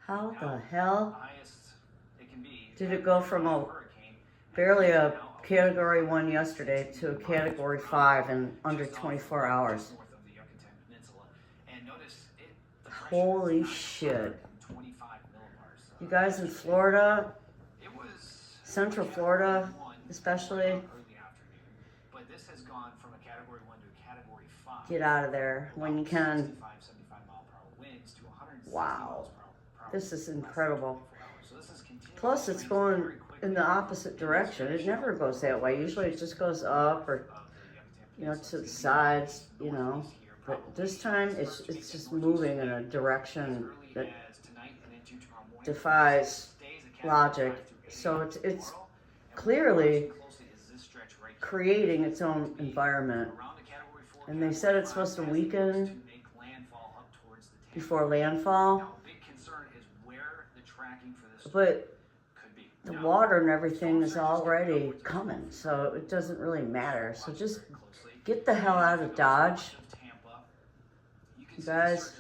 How the hell did it go from barely a Category 1 yesterday to a Category 5 in under 24 hours? Holy shit. You guys in Florida, Central Florida especially, get out of there when you can. Wow. This is incredible. Plus, it's going in the opposite direction. It never goes that way. Usually it just goes up or, you know, to the sides, you know. But this time it's just moving in a direction that defies logic. So it's clearly creating its own environment. And they said it's supposed to weaken before landfall. But the water and everything is already coming, so it doesn't really matter. So just get the hell out of Dodge, you guys.